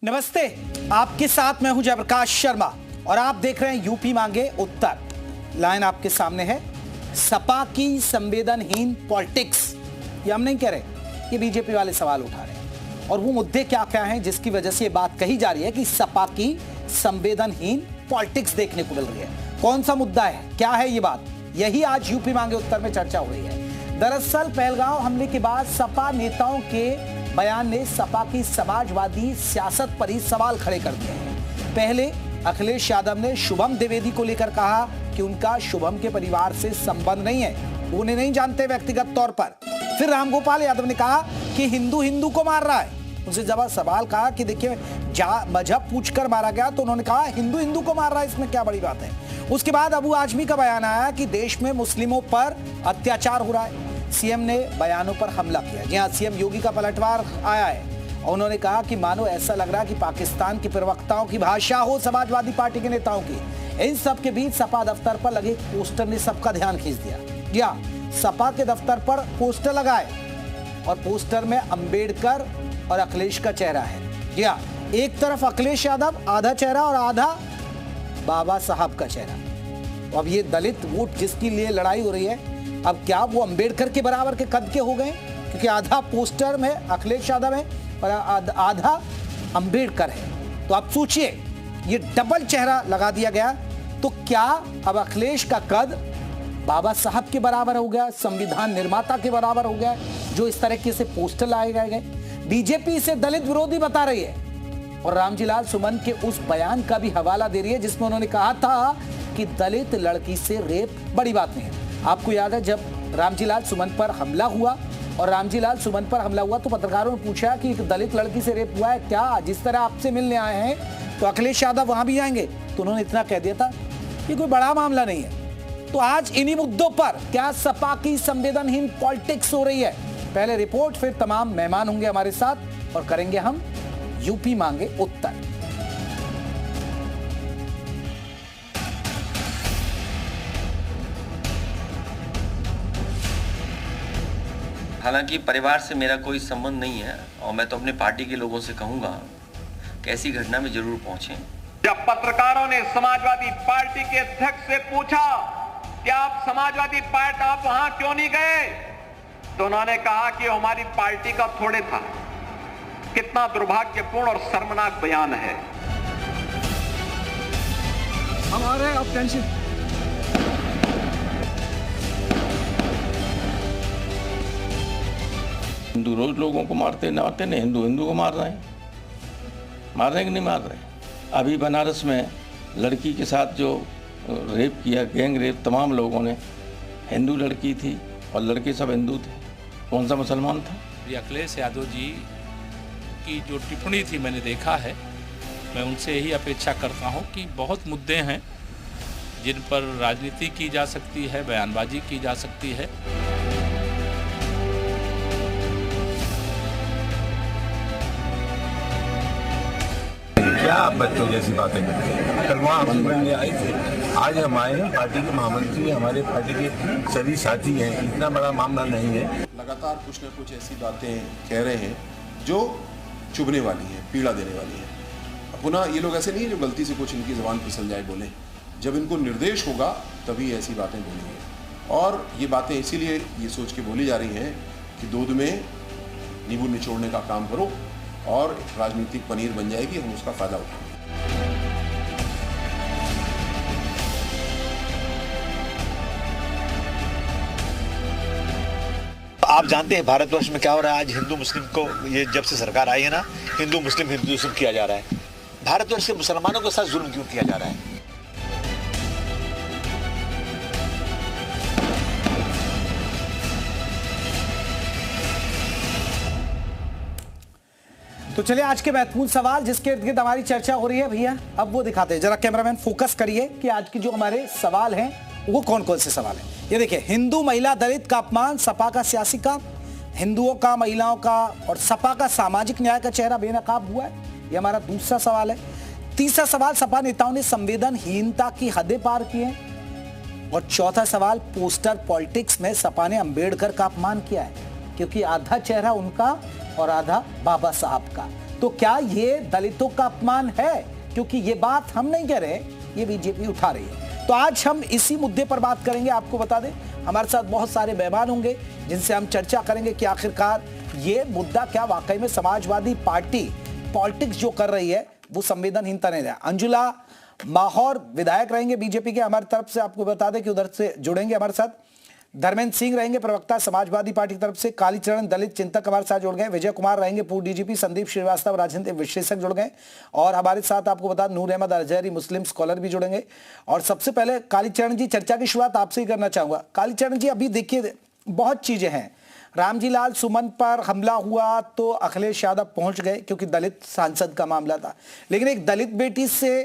नमस्ते, आपके साथ मैं हूं जयप्रकाश शर्मा और आप देख रहे हैं यूपी मांगे उत्तर। लाइन आपके सामने है। सपा की संवेदनहीन पॉलिटिक्स, ये हम नहीं कह रहे, ये बीजेपी वाले सवाल उठा रहे हैं। और वो मुद्दे क्या क्या हैं जिसकी वजह से ये बात कही जा रही है कि सपा की संवेदनहीन पॉलिटिक्स देखने को मिल रही है। कौन सा मुद्दा है, क्या है ये बात, यही आज यूपी मांगे उत्तर में चर्चा हो रही है। दरअसल पहलगांव हमले के बाद सपा नेताओं के बयान ने सपा की समाजवादी सियासत पर ही सवाल खड़े कर दिए हैं। पहले अखिलेश यादव ने शुभम द्विवेदी को लेकर कहा कि उनका शुभम के परिवार से संबंध नहीं है, उन्हें नहीं जानते व्यक्तिगत तौर पर। फिर रामगोपाल यादव ने कहा कि हिंदू हिंदू को मार रहा है। उनसे जब सवाल कहा कि देखिए मजहब पूछकर मारा गया, तो उन्होंने कहा हिंदू हिंदू को मार रहा है, इसमें क्या बड़ी बात है। उसके बाद अबू आजमी का बयान आया कि देश में मुस्लिमों पर अत्याचार हो रहा है। सीएम ने बयानों पर हमला किया। जी हां, सीएम योगी का पलटवार आया है और उन्होंने कहा कि मानो ऐसा लग रहा है कि पाकिस्तान के प्रवक्ताओं की भाषा हो समाजवादी पार्टी के नेताओं की। इन सब के बीच सपा दफ्तर पर लगे पोस्टर ने सबका ध्यान खींच दिया। जी हां, सपा के दफ्तर पर पोस्टर लगाए और पोस्टर में अंबेडकर और अखिलेश का चेहरा है। जी हां, एक तरफ अखिलेश यादव आधा चेहरा और आधा बाबा साहब का चेहरा। तो अब ये दलित वोट जिसके लिए लड़ाई हो रही है, अब क्या वो अंबेडकर के बराबर के कद के हो गए? क्योंकि आधा पोस्टर में अखिलेश यादव है और आधा अंबेडकर है। तो आप सोचिए, ये डबल चेहरा लगा दिया गया, तो क्या अब अखिलेश का कद बाबा साहब के बराबर हो गया, संविधान निर्माता के बराबर हो गया, जो इस तरीके से पोस्टर लाए गए? बीजेपी इसे दलित विरोधी बता रही है और रामजी लाल सुमन के उस बयान का भी हवाला दे रही है जिसमें उन्होंने कहा था कि दलित लड़की से रेप बड़ी बात नहीं है। आपको याद है जब रामजी लाल सुमन पर हमला हुआ और रामजी लाल सुमन पर हमला हुआ तो पत्रकारों ने पूछा कि एक दलित लड़की से रेप हुआ है क्या, जिस तरह आपसे मिलने आए हैं तो अखिलेश यादव वहां भी आएंगे। तो उन्होंने इतना कह दिया था कि कोई बड़ा मामला नहीं है। तो आज इन्हीं मुद्दों पर क्या सपा की संवेदनहीन पॉलिटिक्स हो रही है? पहले रिपोर्ट, फिर तमाम मेहमान होंगे हमारे साथ और करेंगे हम यूपी मांगे उत्तर। हालांकि परिवार से मेरा कोई संबंध नहीं है और मैं तो अपने पार्टी के लोगों से कहूंगा कि ऐसी घटना में जरूर पहुंचे। जब पत्रकारों ने समाजवादी पार्टी के अध्यक्ष से पूछा कि आप समाजवादी पार्टी आप वहां क्यों नहीं गए, तो उन्होंने कहा कि हमारी पार्टी का थोड़े था। कितना दुर्भाग्यपूर्ण और शर्मनाक बयान है। हम आ रहे हैं, आप टेंशन। हिंदू रोज लोगों को मारते न आते नहीं, हिंदू हिंदू को मार रहे हैं। मार रहे हैं कि नहीं मार रहे? अभी बनारस में लड़की के साथ जो रेप किया, गैंग रेप, तमाम लोगों ने, हिंदू लड़की थी और लड़के सब हिंदू थे, कौन सा मुसलमान था? ये अखिलेश यादव जी की जो टिप्पणी थी मैंने देखा है, मैं उनसे यही अपेक्षा करता हूँ कि बहुत मुद्दे हैं जिन पर राजनीति की जा सकती है, बयानबाजी की जा सकती है। क्या आप बच्चों जैसी बातें करते हैं? कल वहाँ हम आए थे, आज हम आए हैं, पार्टी के महामंत्री, हमारे पार्टी के सभी साथी हैं, इतना बड़ा मामला नहीं है। लगातार कुछ न कुछ ऐसी बातें कह रहे हैं जो चुभने वाली हैं, पीड़ा देने वाली हैं। पुनः ये लोग ऐसे नहीं है जो गलती से कुछ इनकी ज़बान फिसल जाए बोले। जब इनको निर्देश होगा तभी ऐसी बातें बोलेंगे। और ये बातें इसीलिए ये सोच के बोली जा रही हैं कि दूध में नींबू निचोड़ने का काम करो और राजनीतिक पनीर बन जाएगी, हम उसका फायदा उठाएंगे। आप जानते हैं भारतवर्ष में क्या हो रहा है। आज हिंदू मुस्लिम को, ये जब से सरकार आई है ना, हिंदू मुस्लिम किया जा रहा है। भारतवर्ष के मुसलमानों के साथ जुल्म क्यों किया जा रहा है? तो चलिए आज के महत्वपूर्ण सवाल जिसके इर्द गिर्द हमारी चर्चा हो रही है, भैया अब वो दिखाते हैं। जरा कैमरामैन फोकस करिए कि आज की जो हमारे सवाल हैं वो कौन कौन से सवाल हैं। ये देखिए, हिंदू महिला दलित का अपमान सपा का सियासी काम, हिंदुओं का, महिलाओं का और सपा का सामाजिक न्याय का चेहरा बेनकाब हुआ है, ये हमारा दूसरा सवाल है। तीसरा सवाल, सपा नेताओं ने संवेदनहीनता की हदें पार की हैं। और चौथा सवाल, पोस्टर पॉलिटिक्स में सपा ने अंबेडकर का अपमान किया है क्योंकि आधा चेहरा उनका और आधा बाबा साहब का। तो क्या ये दलितों का अपमान है? क्योंकि ये बात हम नहीं कह रहे, ये बीजेपी उठा रही है। तो आज हम इसी मुद्दे पर बात करेंगे। आपको बता दें, हमारे साथ बहुत सारे मेहमान होंगे जिनसे हम चर्चा करेंगे कि आखिरकार ये मुद्दा क्या वाकई में समाजवादी पार्टी पॉलिटिक्स जो कर रही है वो संवेदनहीनता नहीं है। अंजुला माहौर विधायक रहेंगे बीजेपी के हमारी तरफ से, आपको बता दें कि उधर से जुड़ेंगे हमारे साथ। धर्मेंद्र सिंह रहेंगे प्रवक्ता समाजवादी पार्टी की तरफ से। कालीचरण दलित चिंतक हमारे साथ जुड़ गए। विजय कुमार रहेंगे पूर्व डीजीपी। संदीप श्रीवास्तव राजनीतिक विश्लेषक जुड़ गए। और हमारे साथ आपको बता नूर अहमद अजहरी मुस्लिम स्कॉलर भी जुड़ेंगे। और सबसे पहले कालीचरण जी, चर्चा की शुरुआत आपसे ही करना चाहूंगा। कालीचरण जी, अभी देखिए बहुत चीजें हैं। रामजी लाल सुमन पर हमला हुआ तो अखिलेश यादव पहुंच गए क्योंकि दलित सांसद का मामला था, लेकिन एक दलित बेटी से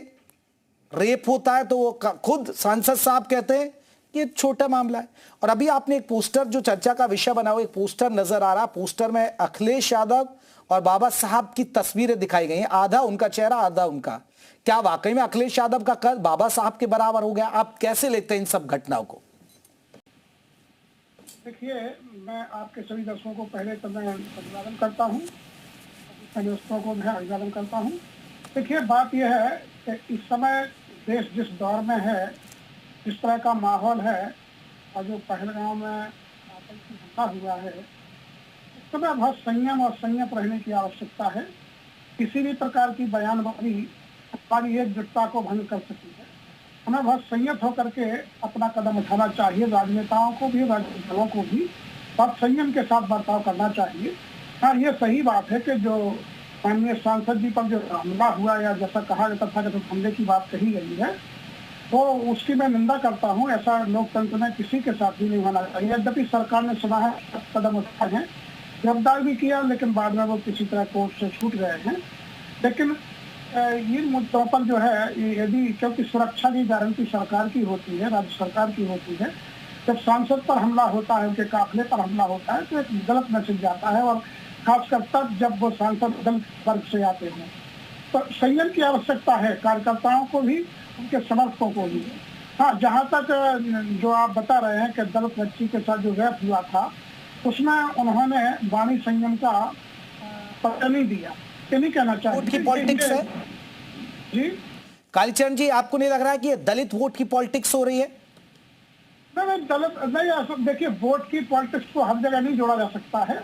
रेप होता है तो वो खुद सांसद साहब कहते हैं कि छोटा मामला है। और अभी आपने एक पोस्टर जो चर्चा का विषय बना हुआ, एक पोस्टर नजर आ रहा, पोस्टर में अखिलेश यादव और बाबा साहब की तस्वीरें दिखाई गई हैं, आधा उनका चेहरा आधा उनका। क्या वाकई में अखिलेश यादव का कद बाबा साहब के बराबर हो गया? आप कैसे लेते हैं इन सब घटनाओं को? देखिए, मैं आपके सभी दर्शकों को पहले तो मैं अभिवादन करता हूँ, दोस्तों को मैं अभिवादन करता हूँ। देखिए, बात यह है कि इस समय देश जिस दौर में है, जिस तरह का माहौल है, और जो पहलगांव में आतंकी हमला हुआ है, इस समय बहुत संयम और संयत रहने की आवश्यकता है। किसी भी प्रकार की बयानबाजी हमारी एकजुटता को भंग कर सकती है। हमें बहुत संयत होकर के अपना कदम उठाना चाहिए। राजनेताओं को भी, राजनीतिक दलों को भी बहुत संयम के साथ बर्ताव करना चाहिए। हाँ, ये सही बात है कि जो माननीय सांसद जी पर जो हमला हुआ या जैसा कहा जाता था कि हमले की बात कही गई है, तो उसकी मैं निंदा करता हूँ। ऐसा लोकतंत्र में किसी के साथ भी नहीं होना चाहिए। यद्यपि सरकार ने सुना है कदम उठाए हैं, गिरफ्तार भी किया, लेकिन बाद में वो किसी तरह कोर्ट से छूट गए हैं। लेकिन ये मुद्दों पर जो है, यदि क्योंकि सुरक्षा की गारंटी सरकार की होती है, राज्य सरकार की होती है, जब सांसद पर हमला होता है, उनके काफिले पर हमला होता है, तो एक गलत मैसेज जाता है, और खासकर तब जब वो सांसद दलित वर्ग से आते हैं। तो संयम की आवश्यकता है, कार्यकर्ताओं को भी, उनके समर्थकों को भी। हाँ, जहाँ तक जो आप बता रहे हैं कि दलित बच्ची के साथ जो रेप हुआ था, उसमें उन्होंने वाणी संयम का पता नहीं दिया। ये नहीं कहना चाहिए वोट की पॉलिटिक्स है जी। कालीचरण जी, आपको नहीं लग रहा है कि ये दलित वोट की पॉलिटिक्स हो रही है? नहीं, दलित नहीं। देखिए, वोट की पॉलिटिक्स को हर जगह नहीं जोड़ा जा सकता है।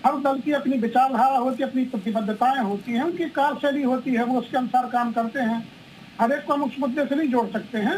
हर दल की अपनी विचारधारा होती है, अपनी प्रतिबद्धताएं होती हैं, उनकी कार्यशैली होती है, वो उसके अनुसार काम करते हैं। हर एक को हम उस मुद्दे से नहीं जोड़ सकते हैं।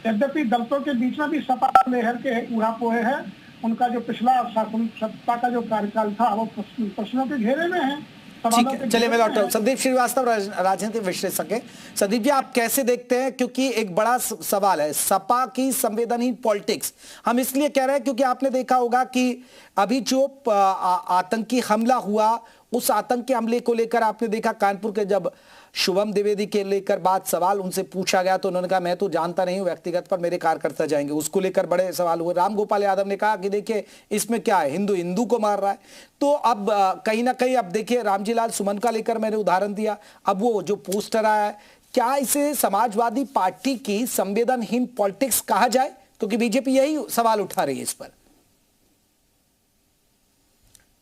यद्यपि दलितों के बीच में भी सपा लेहर के ऊहापोहे है। उनका जो पिछला शासन सत्ता का जो कार्यकाल था, वो प्रश्नों के घेरे में है। ठीक है, चलिए मैं लौटता हूं। संदीप श्रीवास्तव राजनीतिक विश्लेषक है। संदीप जी, आप कैसे देखते हैं? क्योंकि एक बड़ा सवाल है सपा की संवेदनहीन पॉलिटिक्स। हम इसलिए कह रहे हैं क्योंकि आपने देखा होगा कि अभी जो आतंकी हमला हुआ, उस आतंकी हमले को लेकर आपने देखा कानपुर के जब शुभम द्विवेदी के लेकर बात सवाल उनसे पूछा गया तो उन्होंने कहा मैं तो जानता नहीं हूं, व्यक्तिगत पर मेरे कार्यकर्ता जाएंगे। उसको लेकर बड़े सवाल हुए। राम गोपाल यादव ने कहा कि देखिए इसमें क्या है, हिंदू हिंदू को मार रहा है। तो अब कहीं ना कहीं अब देखिए रामजी लाल सुमन का लेकर मैंने उदाहरण दिया, अब वो जो पोस्टर आया है, क्या इसे समाजवादी पार्टी की संवेदनहीन पॉलिटिक्स कहा जाए? क्योंकि बीजेपी यही सवाल उठा रही है इस पर।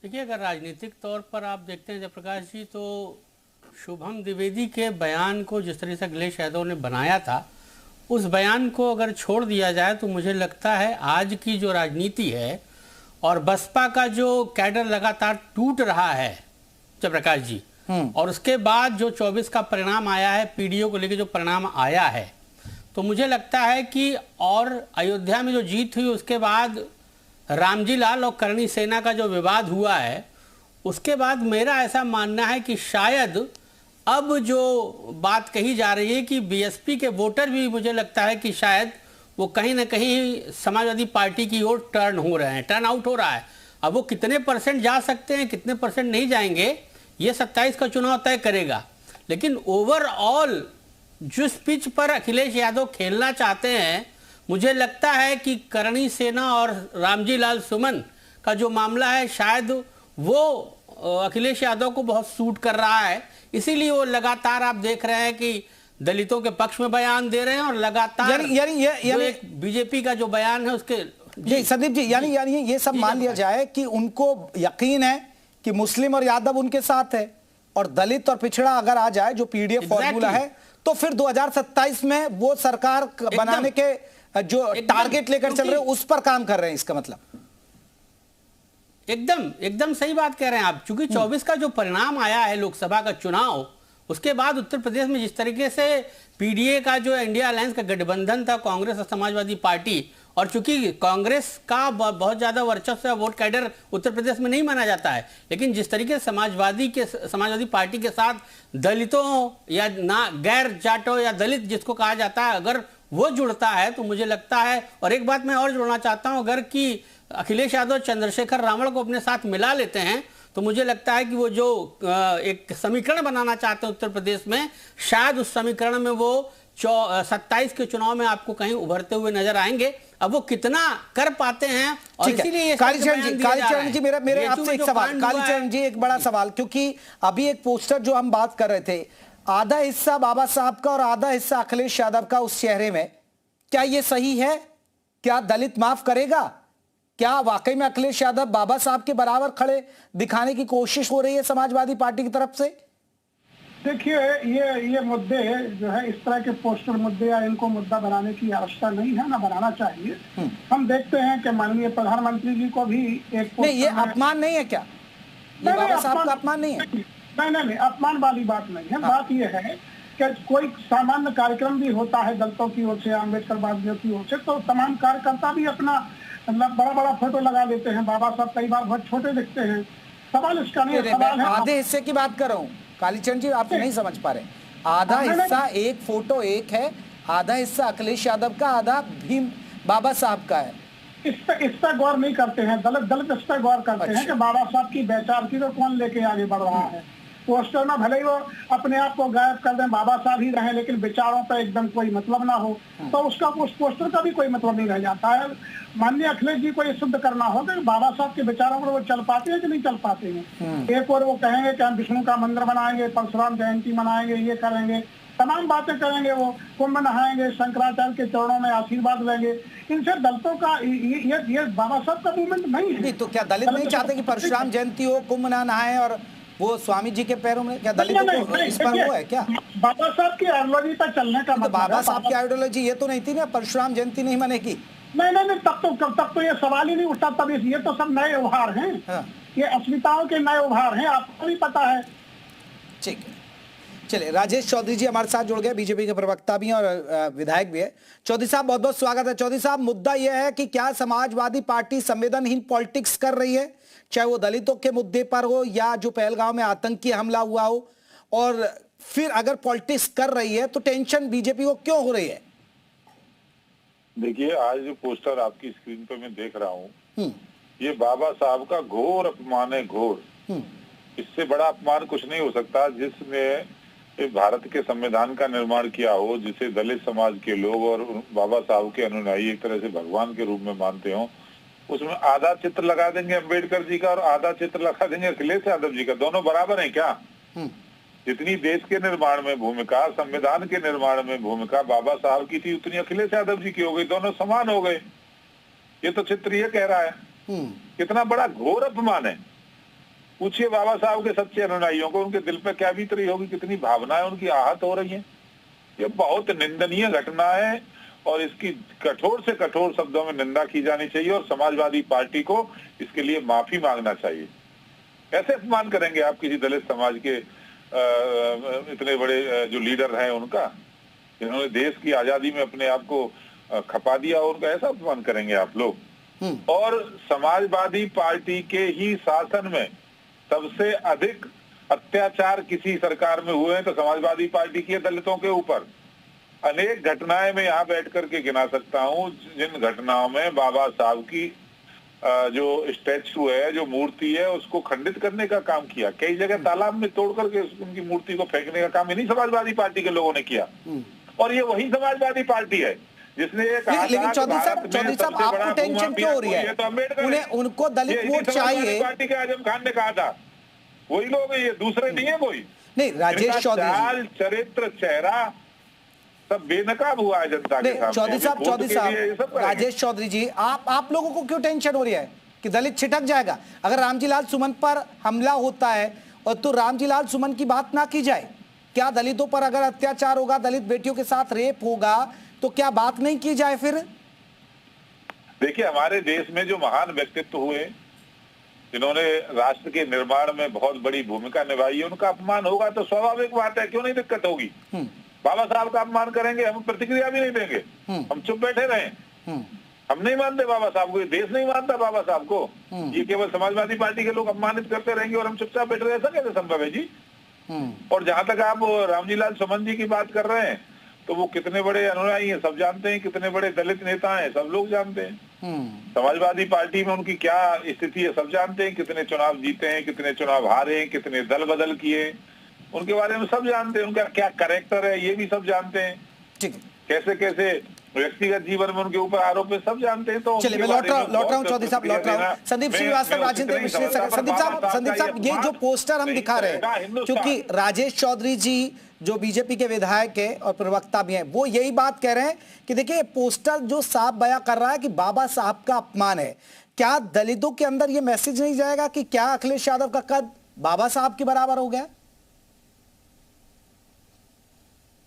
देखिए, अगर राजनीतिक तौर पर आप देखते हैं जयप्रकाश जी, तो शुभम द्विवेदी के बयान को जिस तरह से अखिलेश यादव ने बनाया था, उस बयान को अगर छोड़ दिया जाए तो मुझे लगता है आज की जो राजनीति है और बसपा का जो कैडर लगातार टूट रहा है जयप्रकाश जी, और उसके बाद जो 24 का परिणाम आया है, पीडीओ को लेकर जो परिणाम आया है, तो मुझे लगता है कि और अयोध्या में जो जीत हुई उसके बाद रामजी लाल और करणी सेना का जो विवाद हुआ है, उसके बाद मेरा ऐसा मानना है कि शायद अब जो बात कही जा रही है कि बीएसपी के वोटर भी, मुझे लगता है कि शायद वो कहीं ना कहीं समाजवादी पार्टी की ओर टर्न हो रहे हैं, टर्न आउट हो रहा है। अब वो कितने परसेंट जा सकते हैं, कितने परसेंट नहीं जाएंगे, ये 27 का चुनाव तय करेगा। लेकिन ओवरऑल जिस पिच पर अखिलेश यादव खेलना चाहते हैं, मुझे लगता है कि करणी सेना और रामजी लाल सुमन का जो मामला है, शायद वो अखिलेश यादव को बहुत सूट कर रहा है। इसीलिए वो लगातार आप देख रहे हैं कि दलितों के पक्ष में बयान दे रहे हैं और लगातार यानी बीजेपी का जो बयान है उसके जी संदीप जी, यानी ये सब मान लिया जाए कि उनको यकीन है कि मुस्लिम और यादव उनके साथ है, और दलित और पिछड़ा अगर आ जाए जो पीडीएफ फॉर्मूला है, तो फिर 2027 में वो सरकार बनाने के जो टारगेट लेकर चल रहे हैं उस पर काम कर रहे हैं, इसका मतलब। एकदम सही बात कह रहे हैं आप। चूंकि 24 का जो परिणाम आया है लोकसभा का चुनाव, उसके बाद उत्तर प्रदेश में जिस तरीके से पीडीए का जो इंडिया अलायंस का गठबंधन था, कांग्रेस और समाजवादी पार्टी, और चूंकि कांग्रेस का बहुत ज्यादा वर्चस्व या वोट कैडर उत्तर प्रदेश में नहीं माना जाता है, लेकिन जिस तरीके से समाजवादी पार्टी के साथ दलितों या ना गैर जाटों या दलित जिसको कहा जाता है, अगर वो जुड़ता है तो मुझे लगता है, और एक बात मैं और जोड़ना चाहता हूं, अगर कि अखिलेश यादव चंद्रशेखर रावण को अपने साथ मिला लेते हैं तो मुझे लगता है कि वो जो एक समीकरण बनाना चाहते हैं उत्तर प्रदेश में, शायद उस समीकरण में वो 27 के चुनाव में आपको कहीं उभरते हुए नजर आएंगे। अब वो कितना कर पाते हैं, और इसीलिए कालीचरण जी मेरे आपसे एक सवाल, कालीचरण जी एक बड़ा सवाल, क्योंकि अभी एक पोस्टर जो हम बात कर रहे थे, आधा हिस्सा बाबा साहब का और आधा हिस्सा अखिलेश यादव का उस चेहरे में, क्या ये सही है? क्या दलित माफ करेगा? क्या वाकई में अखिलेश यादव बाबा साहब के बराबर खड़े दिखाने की कोशिश हो रही है समाजवादी पार्टी की तरफ से? देखिए, ये मुद्दे जो है, इस तरह के पोस्टर मुद्दे या इनको मुद्दा बनाने की आवश्यकता नहीं है, ना बनाना चाहिए। हम देखते हैं कि माननीय प्रधानमंत्री जी को भी एक नहीं, ये अपमान नहीं है क्या? ये बाबा साहब का अपमान नहीं है? नहीं, अपमान वाली बात नहीं है। बात ये है कि कोई सामान्य कार्यक्रम भी होता है दलितों की ओर से, अम्बेडकर वादियों की ओर से, तो तमाम कार्यकर्ता भी अपना मतलब बड़ा फोटो लगा लेते हैं। बाबा साहब कई बार बहुत छोटे दिखते हैं। सवाल इसका नहीं है, सवाल है आधे हिस्से की बात कर रहा हूँ कालीचरण जी, आप नहीं समझ पा रहे। आधा हिस्सा एक फोटो एक है, आधा हिस्सा अखिलेश यादव का, आधा भीम बाबा साहब का है। इस पर गौर नहीं करते हैं दलित इस पर गौर करते हैं कि बाबा साहब की वैचारिकी को कौन लेके आगे बढ़ रहा है। पोस्टर में भले ही वो अपने आप को गायब कर दें, बाबा साहब ही रहे, लेकिन विचारों पर एकदम कोई मतलब ना हो, तो उसका उस पोस्टर का भी कोई मतलब नहीं रह जाता है। माननीय अखिलेश जी को ये सिद्ध करना होगा कि बाबा साहब के विचारों पर वो चल पाते हैं कि नहीं चल पाते हैं। एक और वो कहेंगे कि हम विष्णु का मंदिर बनाएंगे, परशुराम जयंती मनाएंगे, ये करेंगे, तमाम बातें करेंगे, वो कुंभ नहाएंगे, शंकराचार्य के चरणों में आशीर्वाद लेंगे। इनसे दलितों का ये बाबा साहब का मूवमेंट नहीं है। तो क्या दलित नहीं चाहते कि परशुराम जयंती हो, कुंभ ना नहाए और वो स्वामी जी के पैरों में? क्या दलितों को इस पर वो है क्या? बाबा साहब की आइडियोलॉजी पर चलने का मतलब, बाबा साहब की आइडियोलॉजी ये तो नहीं थी ना, परशुराम जयंती नहीं मनेगी। नहीं, तब तो ये सवाल ही नहीं उठता। तब ये तो सब नए उभार हैं। हाँ। ये अस्मिताओं के नए उभार हैं, आपको भी पता है। ठीक है, चलिए राजेश चौधरी जी हमारे साथ जुड़ गए, बीजेपी के प्रवक्ता भी हैं और विधायक भी है। चौधरी साहब बहुत बहुत स्वागत है। चौधरी साहब, मुद्दा यह है कि क्या समाजवादी पार्टी संवेदनहीन पॉलिटिक्स कर रही है, चाहे वो दलितों के मुद्दे पर हो या जो पहलगांव में आतंकी हमला हुआ हो, और फिर अगर पॉलिटिक्स कर रही है तो टेंशन बीजेपी को क्यों हो रही है? देखिए, आज जो पोस्टर आपकी स्क्रीन पर मैं देख रहा हूँ, ये बाबा साहब का घोर अपमान है, घोर। इससे बड़ा अपमान कुछ नहीं हो सकता। जिसने भारत के संविधान का निर्माण किया हो, जिसे दलित समाज के लोग और बाबा साहब के अनुयायी एक तरह से भगवान के रूप में मानते हो, उसमें आधा चित्र लगा देंगे अम्बेडकर जी का और आधा चित्र लगा देंगे अखिलेश यादव जी का। दोनों बराबर हैं क्या? जितनी देश के निर्माण में भूमिका, संविधान के निर्माण में भूमिका बाबा साहब की थी, उतनी अखिलेश यादव जी की हो गई। दोनों समान हो गए। ये तो चित्र ये कह रहा है। कितना बड़ा घोर अपमान है। पूछिए बाबा साहब के सच्चे अनुयायियों को, उनके दिल पे क्या बीत रही होगी, कितनी भावनाएं उनकी आहत हो रही हैं। ये बहुत निंदनीय घटना है और इसकी कठोर से कठोर शब्दों में निंदा की जानी चाहिए और समाजवादी पार्टी को इसके लिए माफी मांगना चाहिए। कैसे अपमान करेंगे आप किसी दलित समाज के इतने बड़े जो लीडर हैं उनका, जिन्होंने देश की आजादी में अपने आप को खपा दिया, उनका ऐसा अपमान करेंगे आप लोग? और समाजवादी पार्टी के ही शासन में सबसे अधिक अत्याचार किसी सरकार में हुए हैं तो समाजवादी पार्टी की दलितों के ऊपर। अनेक घटनाएं मैं यहाँ बैठ करके गिना सकता हूँ, जिन घटनाओं में बाबा साहब की जो स्टैचू है, जो मूर्ति है, उसको खंडित करने का काम किया। कई जगह तालाब में तोड़ करके उनकी मूर्ति को फेंकने का काम इन्हीं समाजवादी पार्टी के लोगों ने किया। और ये वही समाजवादी पार्टी है जिसने ये कहा, लेकिन चौधरी साहब आपको टेंशन क्यों हो रही है? तो अम्बेडकर, उनको दलित वोट चाहिए। पार्टी के आजम खान ने कहा था, वही लोग ये, दूसरे नहीं है कोई। नहीं, राजेश चौधरी, चरित्र, चेहरा सब बेनकाब हुआ है जनता के सामने। चौधरी साहब, राजेश चौधरी जी, आप लोगों को क्यों टेंशन हो रही है कि दलित छिटक जाएगा? अगर रामजी लाल सुमन पर हमला होता है और तो रामजीलाल सुमन की बात ना की जाए? क्या दलितों पर अगर अत्याचार होगा, दलित बेटियों के साथ रेप होगा, तो क्या बात नहीं की जाए फिर? देखिए, हमारे देश में जो महान व्यक्तित्व हुए, जिन्होंने राष्ट्र के निर्माण में बहुत बड़ी भूमिका निभाई है, उनका अपमान होगा तो स्वाभाविक बात है, क्यों नहीं दिक्कत होगी। बाबा साहब का अपमान करेंगे, हम प्रतिक्रिया भी नहीं देंगे, हम चुप बैठे रहें। हम नहीं मानते बाबा साहब को, ये देश नहीं मानता बाबा साहब को, ये केवल समाजवादी पार्टी के लोग अपमानित करते रहेंगे और हम चुपचाप बैठे रहे, ऐसा कैसे संभव है जी। और जहां तक आप रामजीलाल सुमन जी की बात कर रहे हैं, तो वो कितने बड़े अनुयायी हैं सब जानते हैं, कितने बड़े दलित नेता हैं सब लोग जानते हैं। समाजवादी पार्टी में उनकी क्या स्थिति है सब जानते हैं, कितने चुनाव जीते हैं, कितने चुनाव हारे, कितने दल बदल किए, उनके बारे में सब जानते हैं। उनका क्या कैरेक्टर है ये भी सब जानते हैं, कैसे कैसे व्यक्तिगत जीवन में उनके ऊपर आरोप है सब जानते हैं। तो चलिए मैं लौट रहा हूँ चौधरी साहब, लौट रहा हूँ। संदीप श्रीवास्तव, राजनीतिक विश्लेषक। संदीप साहब, ये जो पोस्टर हम दिखा रहे हैं, क्योंकि राजेश चौधरी जी जो बीजेपी के विधायक है और प्रवक्ता भी हैं, वो यही बात कह रहे हैं कि देखिए पोस्टर जो साफ बयां कर रहा है कि बाबा साहब का अपमान है। क्या दलितों के अंदर ये मैसेज नहीं जाएगा कि क्या अखिलेश यादव का कद बाबा साहब के बराबर हो गया?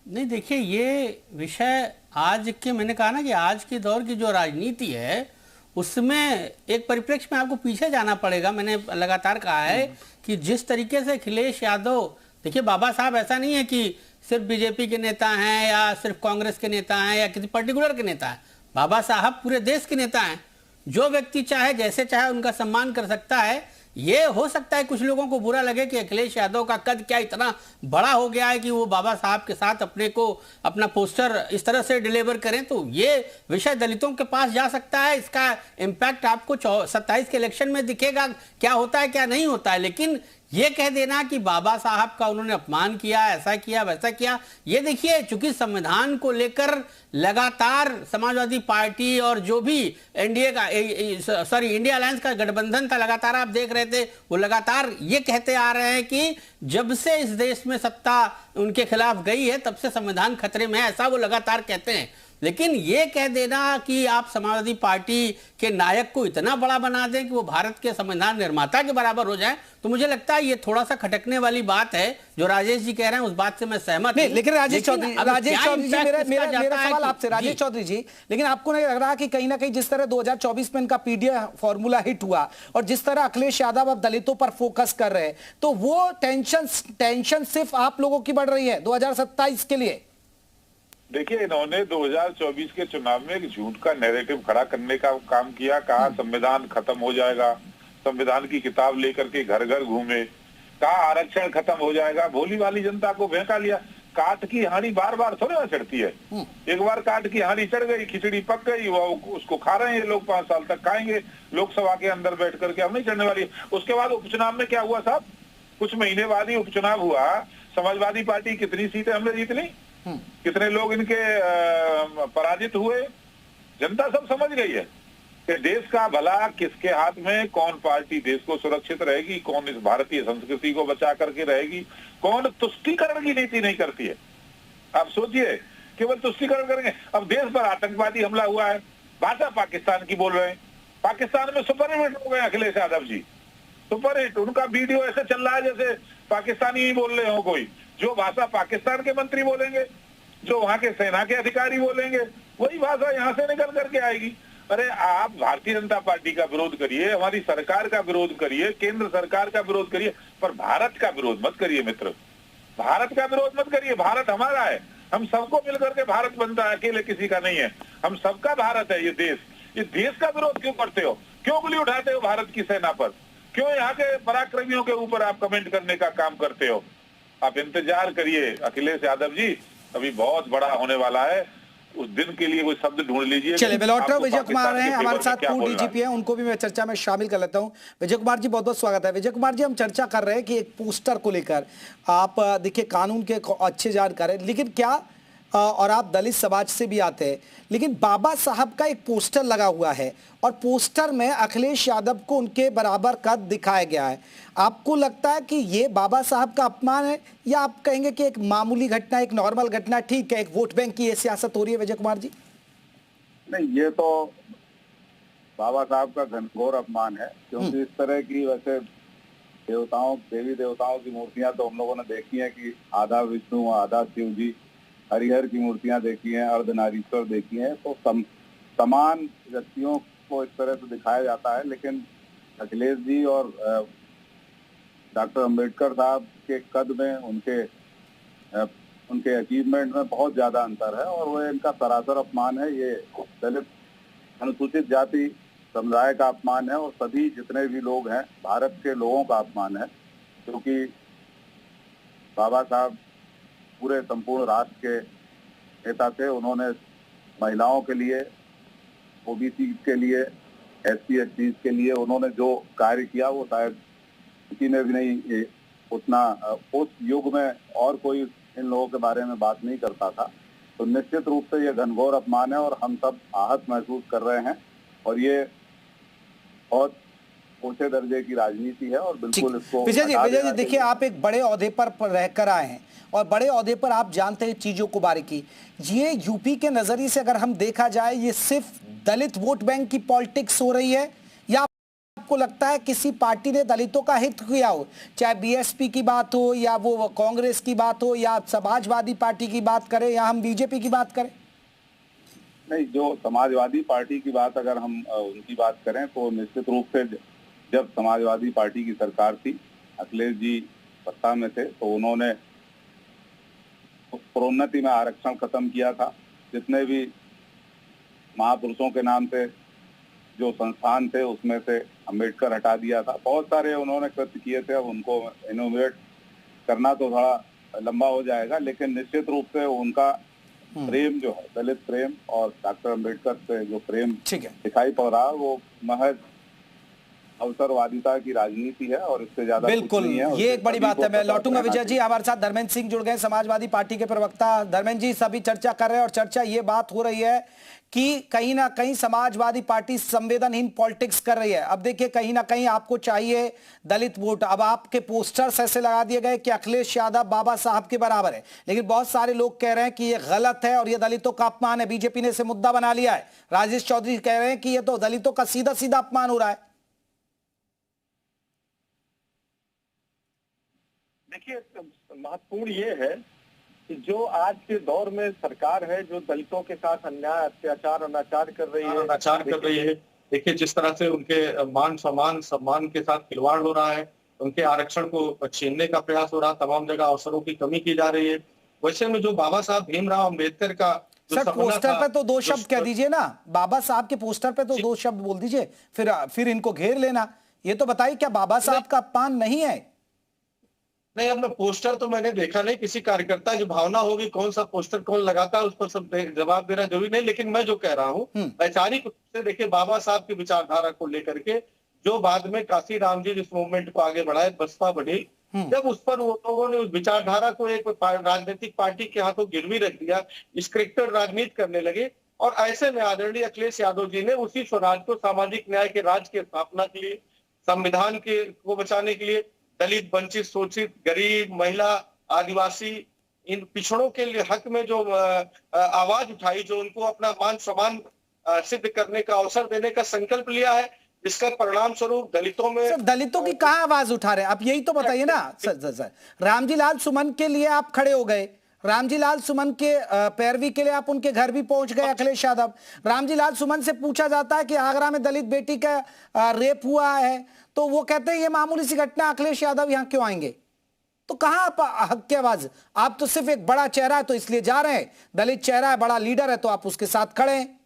नहीं, देखिए ये विषय आज के, मैंने कहा ना कि आज के दौर की जो राजनीति है उसमें एक परिप्रेक्ष्य में आपको पीछे जाना पड़ेगा। मैंने लगातार कहा है कि जिस तरीके से अखिलेश यादव, देखिए बाबा साहब ऐसा नहीं है कि सिर्फ बीजेपी के नेता हैं या सिर्फ कांग्रेस के नेता हैं या किसी पर्टिकुलर के नेता हैं। बाबा साहब पूरे देश के नेता हैं। जो व्यक्ति चाहे जैसे चाहे उनका सम्मान कर सकता है। ये हो सकता है कुछ लोगों को बुरा लगे कि अखिलेश यादव का कद क्या इतना बड़ा हो गया है कि वो बाबा साहब के साथ अपने को अपना पोस्टर इस तरह से डिलीवर करें, तो ये विषय दलितों के पास जा सकता है। इसका इम्पैक्ट आपको 27 के इलेक्शन में दिखेगा, क्या होता है क्या नहीं होता है। लेकिन ये कह देना कि बाबा साहब का उन्होंने अपमान किया, ऐसा किया वैसा किया, ये देखिए चूंकि संविधान को लेकर लगातार समाजवादी पार्टी और जो भी इंडिया अलायंस का गठबंधन था, लगातार आप देख रहे थे, वो लगातार ये कहते आ रहे हैं कि जब से इस देश में सत्ता उनके खिलाफ गई है तब से संविधान खतरे में है, ऐसा वो लगातार कहते हैं। लेकिन ये कह देना कि आप समाजवादी पार्टी के नायक को इतना बड़ा बना दें कि वो भारत के संविधान निर्माता के बराबर हो जाए, तो मुझे लगता है ये थोड़ा सा खटकने वाली बात है। जो राजेश जी कह रहे हैं उस बात से मैं सहमत नहीं। लेकिन राजेश चौधरी जी, मेरा सवाल आपसे, राजेश चौधरी जी, लेकिन आपको नहीं लग रहा कि कहीं ना कहीं जिस तरह 2024 में इनका पीडीए फॉर्मूला हिट हुआ और जिस तरह अखिलेश यादव अब दलितों पर फोकस कर रहे हैं, तो वो टेंशन सिर्फ आप लोगों की बढ़ रही है 2027 के लिए? देखिए, इन्होंने 2024 के चुनाव में एक झूठ का नैरेटिव खड़ा करने का काम किया। कहा संविधान खत्म हो जाएगा, संविधान की किताब लेकर के घर घर घूमे, कहा आरक्षण खत्म हो जाएगा, भोली वाली जनता को बहका लिया। काट की हांडी बार बार थोड़ी ना चढ़ती है, एक बार काट की हांडी चढ़ गई, खिचड़ी पक गई, वो उसको खा रहे हैं लोग, 5 साल तक खाएंगे लोकसभा के अंदर बैठ करके, अब नहीं चढ़ने वाली। उसके बाद उपचुनाव में क्या हुआ साहब, कुछ महीने बाद ही उपचुनाव हुआ, समाजवादी पार्टी कितनी सीटें हमने जीत ली, कितने लोग इनके पराजित हुए, जनता सब समझ गई है कि देश का भला किसके हाथ में, कौन पार्टी देश को सुरक्षित रहेगी, कौन इस भारतीय संस्कृति को बचा करके रहेगी, कौन तुष्टीकरण की नीति नहीं करती है। आप सोचिए, केवल तुष्टीकरण करेंगे। अब देश पर आतंकवादी हमला हुआ है, भाषा पाकिस्तान की बोल रहे हैं, पाकिस्तान में सुपर हिट हो गए अखिलेश यादव जी, सुपर हिट। उनका वीडियो ऐसे चल रहा है जैसे पाकिस्तानी ही बोल रहे हो कोई। जो भाषा पाकिस्तान के मंत्री बोलेंगे, जो वहां के सेना के अधिकारी बोलेंगे, वही भाषा यहाँ से निकल करके आएगी। अरे आप भारतीय जनता पार्टी का विरोध करिए, हमारी सरकार का विरोध करिए, केंद्र सरकार का विरोध करिए, पर भारत का विरोध मत करिए मित्र, भारत का विरोध मत करिए। भारत हमारा है, हम सबको मिलकर के भारत बनता है, अकेले किसी का नहीं है, हम सबका भारत है ये देश। इस देश का विरोध क्यों करते हो, क्यों उंगली उठाते हो भारत की सेना पर, क्यों यहाँ के पराक्रमियों के ऊपर आप कमेंट करने का काम करते हो। आप इंतजार करिए अखिलेश यादव जी, अभी बहुत बड़ा होने वाला है, उस दिन के लिए कोई शब्द ढूंढ लीजिए। चलिए, मैं लौट रहा हूं। विजय कुमार हैं हमारे साथ, पूर्व डीजीपी हैं, उनको भी मैं चर्चा में शामिल कर लेता हूं। विजय कुमार जी, बहुत बहुत स्वागत है। विजय कुमार जी, हम चर्चा कर रहे हैं कि एक पोस्टर को लेकर आप देखिए कानून के अच्छे जानकार हैं, लेकिन क्या और आप दलित समाज से भी आते हैं, लेकिन बाबा साहब का एक पोस्टर लगा हुआ है और पोस्टर में अखिलेश यादव को उनके बराबर कद दिखाया गया है। आपको लगता है कि ये बाबा साहब का अपमान है, या आप कहेंगे कि एक मामूली घटना, एक नॉर्मल घटना, ठीक है, एक वोट बैंक की ये सियासत हो रही है? विजय कुमार जी, नहीं, ये तो बाबा साहब का घनघोर अपमान है, क्योंकि इस तरह की वैसे देवी देवताओं की मूर्तियां तो हम लोगों ने देखी है कि आधा विष्णु आधा शिव जी, हरिहर की मूर्तियां देखी हैं, अर्धनारीश्वर देखी हैं। तो समान व्यक्तियों को इस तरह से दिखाया जाता है, लेकिन अखिलेश जी और डॉक्टर अंबेडकर साहब के कद में, उनके अचीवमेंट में बहुत ज्यादा अंतर है और वो इनका सरासर अपमान है। ये दलित अनुसूचित जाति समुदाय का अपमान है और सभी जितने भी लोग हैं भारत के लोगों का अपमान है, क्योंकि बाबा साहब पूरे संपूर्ण राष्ट्र के नेता थे। उन्होंने महिलाओं के लिए, ओबीसी के लिए, एससी एसटी के लिए उन्होंने जो कार्य किया वो शायद किसी ने भी नहीं उतना उस युग में और कोई इन लोगों के बारे में बात नहीं करता था। तो निश्चित रूप से ये घनघोर अपमान है और हम सब आहत महसूस कर रहे हैं और ये बहुत ऊंचे दर्जे की राजनीति है और बिल्कुल इसको विजय जी देखिए, आप एक बड़े ओहदे पर रहकर आए हैं और बड़े ओहदे पर आप जानते हैं चीजों को बारीकी। ये यूपी के नजरिए से अगर हम देखा जाए, ये सिर्फ दलित वोट बैंक की पॉलिटिक्स हो रही है या आपको लगता है किसी पार्टी ने दलितों का हित किया हो, चाहे बीएसपी की बात हो या वो कांग्रेस की बात हो या समाजवादी पार्टी की बात करें या हम बीजेपी की बात करें? नहीं, जो समाजवादी पार्टी की बात अगर हम उनकी बात करें तो निश्चित रूप से जब समाजवादी पार्टी की सरकार थी, अखिलेश जी सत्ता में थे, तो उन्होंने उस प्रोन्नति में आरक्षण खत्म किया था। जितने भी महापुरुषों के नाम से जो संस्थान थे उसमें से अंबेडकर हटा दिया था। बहुत सारे उन्होंने कृत्य किए थे, अब उनको इनोवेट करना तो थोड़ा लंबा हो जाएगा, लेकिन निश्चित रूप से उनका प्रेम जो है, दलित प्रेम और डॉक्टर अंबेडकर से जो प्रेम दिखाई पड़ रहा है वो महज अवसरवादिता की राजनीति है और इससे ज्यादा बिल्कुल कुछ नहीं है। ये एक बड़ी बात है। मैं लौटूंगा विजय जी, हमारे साथ धर्मेंद्र सिंह जुड़ गए, समाजवादी पार्टी के प्रवक्ता। धर्मेंद्र जी, सभी चर्चा कर रहे हैं और चर्चा ये बात हो रही है कि कहीं ना कहीं समाजवादी पार्टी संवेदनहीन पॉलिटिक्स कर रही है। अब देखिए, कहीं ना कहीं आपको चाहिए दलित वोट। अब आपके पोस्टर्स ऐसे लगा दिए गए कि अखिलेश यादव बाबा साहब के बराबर है, लेकिन बहुत सारे लोग कह रहे हैं कि ये गलत है और ये दलितों का अपमान है। बीजेपी ने इसे मुद्दा बना लिया है। राजेश चौधरी कह रहे हैं कि ये तो दलितों का सीधा सीधा अपमान हो रहा है। देखिए, महत्वपूर्ण ये है कि जो आज के दौर में सरकार है जो दलितों के साथ अन्याय, अत्याचार, अनाचार कर रही है। देखिए, जिस तरह से उनके मान सम्मान के साथ खिलवाड़ हो रहा है, उनके आरक्षण को छीनने का प्रयास हो रहा है, तमाम जगह अवसरों की कमी की जा रही है। वैसे में जो बाबा साहब भीमराव अंबेडकर का सर, पोस्टर पे तो दो शब्द कह दीजिए ना, बाबा साहब के पोस्टर पे तो दो शब्द बोल दीजिए, फिर इनको घेर लेना। ये तो बताइए, क्या बाबा साहब का अपमान नहीं है? नहीं, अब मैं पोस्टर तो मैंने देखा नहीं, किसी कार्यकर्ता की भावना होगी कौन सा पोस्टर कौन लगाता है उस पर सब जवाब देना जरूरी नहीं। लेकिन मैं जो कह रहा हूँ वैचारिक रूप से देखिए, बाबा साहब की विचारधारा को लेकर के जो बाद में काशी राम जी जिस मूवमेंट को आगे बढ़ाए, बसपा बढ़ी, जब उस पर वो लोगों ने उस विचारधारा को एक राजनीतिक पार्टी के हाथों गिरवी रख दिया, स्क्रिप्टेड राजनीति करने लगे। और ऐसे में आदरणीय अखिलेश यादव जी ने उसी स्वराज को, सामाजिक न्याय के राज की स्थापना के लिए, संविधान के को बचाने के लिए, दलित, वंचित, शोषित, गरीब, महिला, आदिवासी, इन पिछड़ों के लिए हक में जो आवाज उठाई, जो उनको अपना मान सम्मान सिद्ध करने का अवसर देने का संकल्प लिया है, इसका परिणाम स्वरूप दलितों में सर, दलितों की कहाँ आवाज उठा रहे हैं आप? यही तो बताइए ना सर। रामजी लाल सुमन के लिए आप खड़े हो गए, रामजी लाल सुमन के पैरवी के लिए आप उनके घर भी पहुंच गए, अखिलेश यादव। रामजी लाल सुमन से पूछा जाता है कि आगरा में दलित बेटी का रेप हुआ है, तो वो कहते हैं ये मामूली सी घटना, अखिलेश यादव यहाँ क्यों आएंगे? तो कहाँ आप हक की आवाज? आप तो सिर्फ एक बड़ा चेहरा है तो इसलिए जा रहे हैं, दलित चेहरा है, बड़ा लीडर है तो आप उसके साथ खड़े हैं।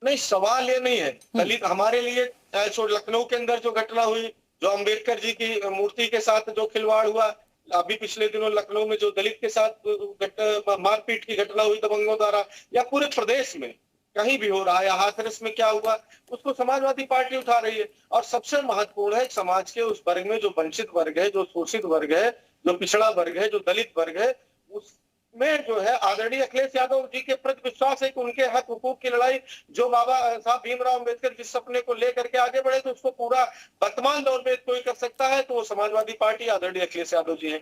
नहीं, सवाल ये नहीं है। दलित हमारे लिए, चाहे लखनऊ के अंदर जो घटना हुई, जो अंबेडकर जी की मूर्ति के साथ जो खिलवाड़ हुआ, अभी पिछले दिनों लखनऊ में जो दलित के साथ मारपीट की घटना हुई दबंगों द्वारा, या पूरे प्रदेश में कहीं भी हो रहा है, या हाथरस में क्या हुआ, उसको समाजवादी पार्टी उठा रही है। और सबसे महत्वपूर्ण है, समाज के उस वर्ग में जो वंचित वर्ग है, जो शोषित वर्ग है, जो पिछड़ा वर्ग है, जो दलित वर्ग है, उसमें जो है आदरणीय अखिलेश यादव जी के प्रति विश्वास है कि उनके हक हुकूक की लड़ाई जो बाबा साहब भीमराव अंबेडकर जिस सपने को लेकर के आगे बढ़े, तो उसको पूरा वर्तमान दौर में कोई कर सकता है तो वो समाजवादी पार्टी आदरणीय अखिलेश यादव जी है।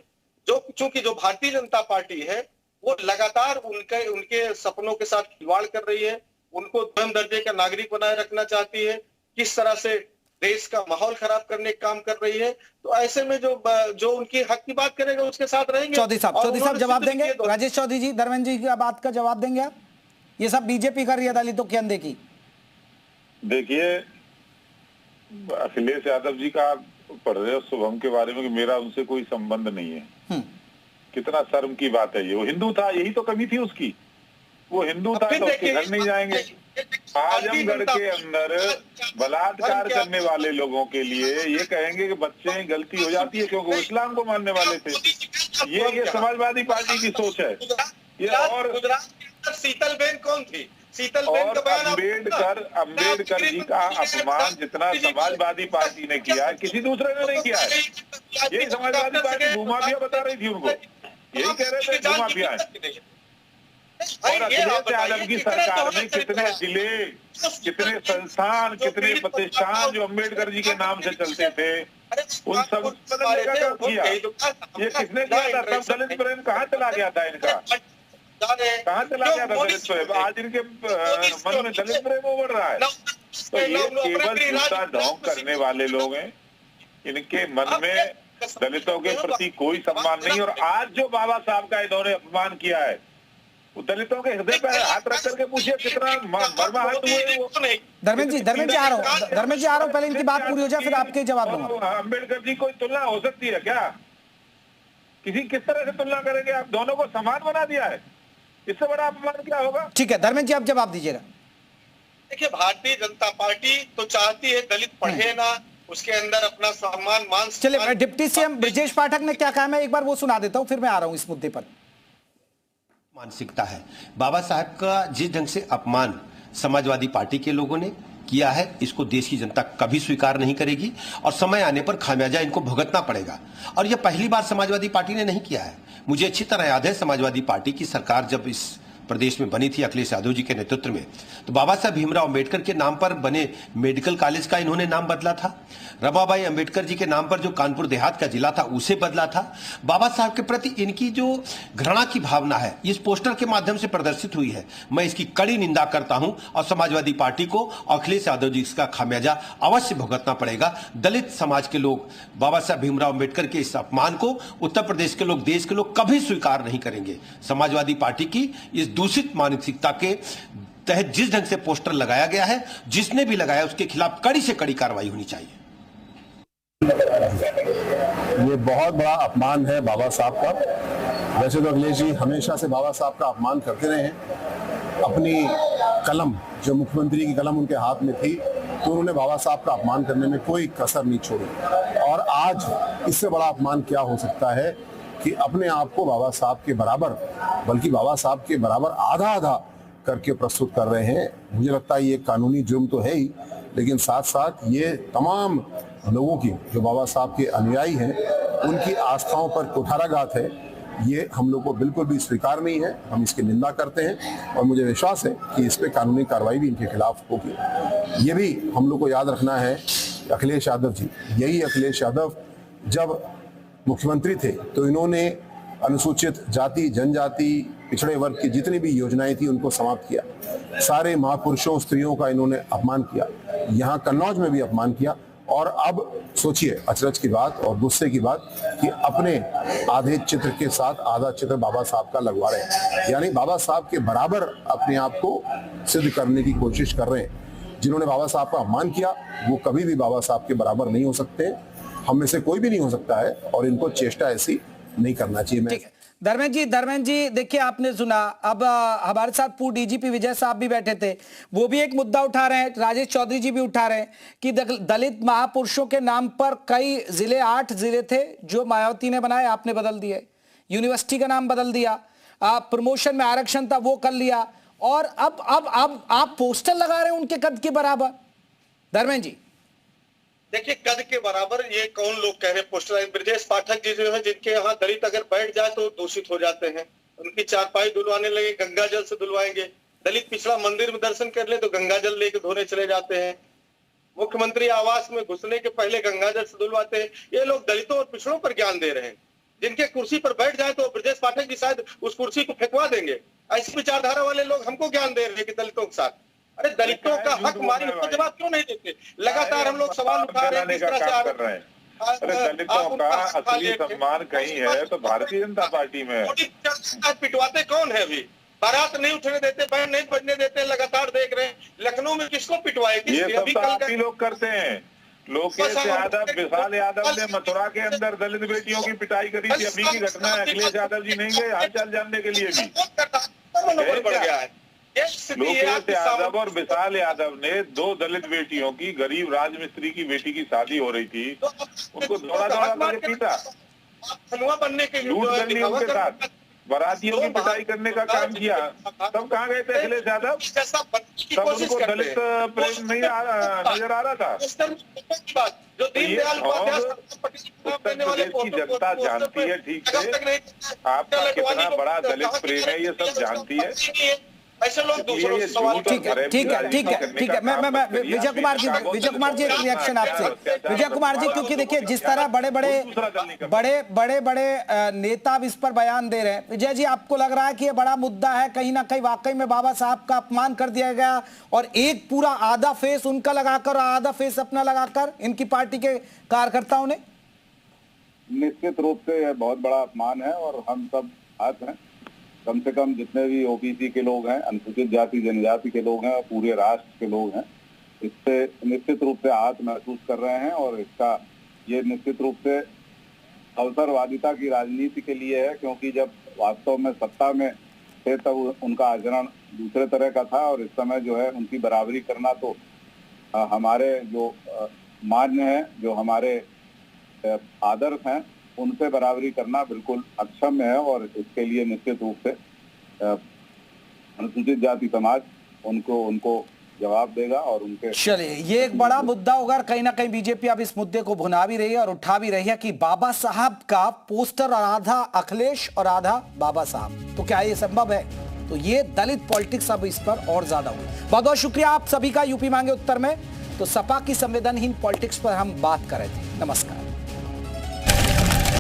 चूंकि जो भारतीय जनता पार्टी है वो लगातार उनके सपनों के साथ खिलवाड़ कर रही है, उनको धर्म दर्जे का नागरिक बनाए रखना चाहती है। किस तरह से देश का माहौल खराब करने का काम कर रही है। तो ऐसे में जो उनकी हक की बात करेगा उसके साथ रहेंगे। चौधरी साहब जवाब देंगे? राजेश चौधरी जी, धर्मेंद्र जी की बात का जवाब देंगे आप? ये सब बीजेपी कर रही है दलितों के अनदेखी। देखिए, अखिलेश यादव जी का पढ़ रहे हो शुभम के बारे में कि मेरा उनसे कोई संबंध नहीं है। कितना शर्म की बात है ये। वो हिंदू था, यही तो कमी थी उसकी। वो हिंदू था तो उसके घर नहीं जाएंगे। आजमगढ़ के अंदर बलात्कार करने वाले लोगों के लिए ये कहेंगे कि बच्चे गलती हो जाती है क्योंकि वो इस्लाम को मानने वाले थे। ये समाजवादी पार्टी की सोच है ये। और शीतलबेन कौन थी? और अम्बेडकर जी का अपमान जितना समाजवादी पार्टी ने किया है किसी दूसरे ने नहीं किया है। यही समाजवादी पार्टी भूमाफिया बता रही थी उनको, यही कह रहे थे भूमाफिया है। और अखिलेश यादव की सरकार ने कितने जिले, कितने संस्थान, कितने प्रतिष्ठान जो अम्बेडकर जी के नाम से चलते थे उन सब बदलने का काम किया। ये किसने किया था? सब दलित प्रेम कहाँ चला गया था इनका? कहाँ चला गया था दलित प्रेम? आज इनके मन में दलित प्रेम उभर रहा है। तो ये केवल झूठा ढोंग करने वाले लोग हैं। इनके मन में दलितों के प्रति कोई सम्मान नहीं। और आज जो बाबा साहब का इन्होंने अपमान किया है, दलितों के हृदय पर हाथ रख करके पूछिए कितना मर्माहत हुए वो। धर्मेंद्र जी आ रहा हूँ, पहले इनकी बात पूरी हो जाए फिर आपके जवाब दूंगा। अम्बेडकर जी कोई तुलना हो सकती है क्या? किस तरह से तुलना करेंगे आप? दोनों को समान बना दिया है। इससे बड़ा अपमान क्या होगा? ठीक है धर्मेंद्र जी, आप जवाब दीजिएगा। देखिए, भारतीय जनता पार्टी तो चाहती है दलित पढ़े ना, उसके अंदर अपना सम्मान मान। चलिए, डिप्टी सीएम ब्रजेश पाठक ने क्या कहा मैं एक बार वो सुना देता हूं, फिर मैं आ रहा हूं इस मुद्दे पर। मानसिकता है बाबा साहब का, जिस ढंग से अपमान समाजवादी पार्टी के लोगों ने किया है, इसको देश की जनता कभी स्वीकार नहीं करेगी और समय आने पर खामियाजा इनको भुगतना पड़ेगा। और यह पहली बार समाजवादी पार्टी ने नहीं किया है। मुझे अच्छी तरह याद है समाजवादी पार्टी की सरकार जब इस प्रदेश में बनी थी अखिलेश यादव जी के नेतृत्व में, तो बाबा साहब भीमराव अंबेडकर के नाम पर बने मेडिकल कॉलेज का इन्होंने नाम बदला था। रमाबाई अंबेडकर जी के नाम पर जो कानपुर देहात का जिला था उसे बदला था। बाबा साहब के प्रति इनकी जो घृणा की भावना है इस पोस्टर के माध्यम से प्रदर्शित हुई है। मैं इसकी कड़ी निंदा करता हूं और समाजवादी पार्टी को अखिलेश यादव जी इसका खामियाजा अवश्य भुगतना पड़ेगा। दलित समाज के लोग बाबा साहब भीमराव अंबेडकर के इस अपमान को उत्तर प्रदेश के लोग, देश के लोग कभी स्वीकार नहीं करेंगे। समाजवादी पार्टी की इस दूषित मानसिकता के तहत जिस ढंग से पोस्टर लगाया गया है, जिसने भी लगाया उसके खिलाफ कड़ी से कड़ी कार्रवाई होनी चाहिए। ये बहुत बड़ा अपमान है बाबा साहब का। वैसे तो अखिलेश जी हमेशा से बाबा साहब का अपमान करते रहे हैं। अपनी कलम, जो मुख्यमंत्री की कलम उनके हाथ में थी, तो उन्होंने बाबा साहब का अपमान करने में कोई कसर नहीं छोड़ी। और आज इससे बड़ा अपमान क्या हो सकता है कि अपने आप को बाबा साहब के बराबर, बल्कि बाबा साहब के बराबर आधा आधा करके प्रस्तुत कर रहे हैं। मुझे लगता है ये कानूनी जुर्म तो है ही, लेकिन साथ साथ ये तमाम लोगों की, जो बाबा साहब के अनुयायी हैं, उनकी आस्थाओं पर कुठाराघात है। ये हम लोग को बिल्कुल भी स्वीकार नहीं है। हम इसकी निंदा करते हैं और मुझे विश्वास है कि इस पे कानूनी कार्रवाई भी इनके खिलाफ होगी। ये भी हम लोग को याद रखना है, अखिलेश यादव जी, यही अखिलेश यादव जब मुख्यमंत्री थे तो इन्होंने अनुसूचित जाति, जनजाति, पिछड़े वर्ग की जितनी भी योजनाएं थी उनको समाप्त किया। सारे महापुरुषों, स्त्रियों का इन्होंने अपमान किया, यहाँ कन्नौज में भी अपमान किया। और अब सोचिए अचरज की बात और गुस्से की बात कि अपने आधे चित्र के साथ आधा चित्र बाबा साहब का लगवा रहे हैं, यानी बाबा साहब के बराबर अपने आप को सिद्ध करने की कोशिश कर रहे हैं। जिन्होंने बाबा साहब का अपमान किया वो कभी भी बाबा साहब के बराबर नहीं हो सकते। हम में से कोई भी नहीं हो सकता है और इनको चेष्टा ऐसी नहीं करना चाहिए। धर्मेंद्र जी देखिए, आपने सुना। अब हमारे साथ पूर्व डीजीपी विजय साहब भी बैठे थे, वो भी एक मुद्दा उठा रहे हैं, राजेश चौधरी जी भी उठा रहे हैं कि दलित महापुरुषों के नाम पर कई जिले, 8 जिले थे जो मायावती ने बनाए, आपने बदल दिए। यूनिवर्सिटी का नाम बदल दिया, प्रमोशन में आरक्षण था वो कर लिया, और अब आप पोस्टर लगा रहे हैं उनके कद के बराबर। धर्मेंद्र जी देखिए, कद के बराबर ये कौन लोग कह रहे हैं पोस्टर? ब्रजेश पाठक जी जो है, जिनके यहाँ दलित अगर बैठ जाए तो दूषित हो जाते हैं, उनकी चारपाई धुलवाने लगे, गंगा जल से धुलवाएंगे। दलित पिछड़ा मंदिर में दर्शन कर ले तो गंगा जल लेके धोने चले जाते हैं। मुख्यमंत्री आवास में घुसने के पहले गंगा जल से धुलवाते हैं। ये लोग दलितों और पिछड़ों पर ज्ञान दे रहे हैं। जिनके कुर्सी पर बैठ जाए तो ब्रजेश पाठक जी शायद उस कुर्सी को फेंकवा देंगे। ऐसी विचारधारा वाले लोग हमको ज्ञान दे रहे हैं कि दलितों के साथ अरे दलितों का हक मारी, उसको जवाब क्यों नहीं देते? लगातार हम लोग सवाल उठा रहे हैं, किस तरह से कर रहे हैं। अरे दलितों का असली सम्मान कहीं है तो भारतीय जनता पार्टी में है। पिटवाते कौन है? अभी बारात नहीं उठने देते, बैंड नहीं बजने देते, लगातार देख रहे हैं। लखनऊ में किसको पिटवाए? ये सब तो आप ही लोग करते हैं। लोकेश यादव, विशाल यादव ने मथुरा के अंदर दलित बेटियों की पिटाई करी थी। अभी की घटना है, अखिलेश यादव जी नहीं गए हालचाल जानने के लिए भी? बढ़ गया है। लोकेश यादव और विशाल यादव ने 2 दलित बेटियों की, गरीब राजमिस्त्री की बेटी की शादी हो रही थी, उनको दौड़ा करके पीटा, बनने के लूट कर ली उनके साथ, बारातियों की पिटाई करने का काम किया। तब कहाँ गए थे अखिलेश यादव? तब उनको दलित प्रेम नहीं नजर आ रहा था। जो दीनदयाल उत्तर प्रदेश की जनता जानती है ठीक से आपका कितना बड़ा दलित प्रेम है, ये सब जानती है। ऐसे लोग दूसरों से सवाल ठीक है। मैं विजय कुमार जी एक रिएक्शन आपसे। विजय कुमार जी, क्योंकि देखिए जिस तरह बड़े नेता अब इस पर बयान दे रहे हैं, विजय जी आपको लग रहा है कि ये बड़ा मुद्दा है, कहीं ना कहीं वाकई में बाबा साहब का अपमान कर दिया गया और एक पूरा आधा फेस उनका लगाकर और आधा फेस अपना लगाकर इनकी पार्टी के कार्यकर्ताओं ने? निश्चित रूप से यह बहुत बड़ा अपमान है और हम सब साथ हैं। कम से कम जितने भी ओबीसी के लोग हैं, अनुसूचित जाति जनजाति के लोग हैं और पूरे राष्ट्र के लोग हैं, इससे निश्चित रूप से आहत महसूस कर रहे हैं। और इसका ये निश्चित रूप से अवसरवादिता की राजनीति के लिए है, क्योंकि जब वास्तव में सत्ता में थे तब उनका आचरण दूसरे तरह का था और इस समय जो है उनकी बराबरी करना तो हमारे जो मान्य है, जो हमारे आदर्श हैं, उनसे बराबरी करना बिल्कुल अक्षम्य है। और इसके लिए निश्चित रूप से अनुसूचित जाति समाज उनको जवाब देगा और उनके। चलिए, ये एक बड़ा मुद्दा होगा। कहीं ना कहीं बीजेपी अब इस मुद्दे को भुना भी रही है और उठा भी रही है कि बाबा साहब का पोस्टर और आधा अखिलेश और आधा बाबा साहब, तो क्या ये संभव है? तो ये दलित पॉलिटिक्स अब इस पर और ज्यादा हुई। बहुत बहुत शुक्रिया आप सभी का यूपी मांगे उत्तर में। तो सपा की संवेदनहीन पॉलिटिक्स पर हम बात कर रहे थे। नमस्कार।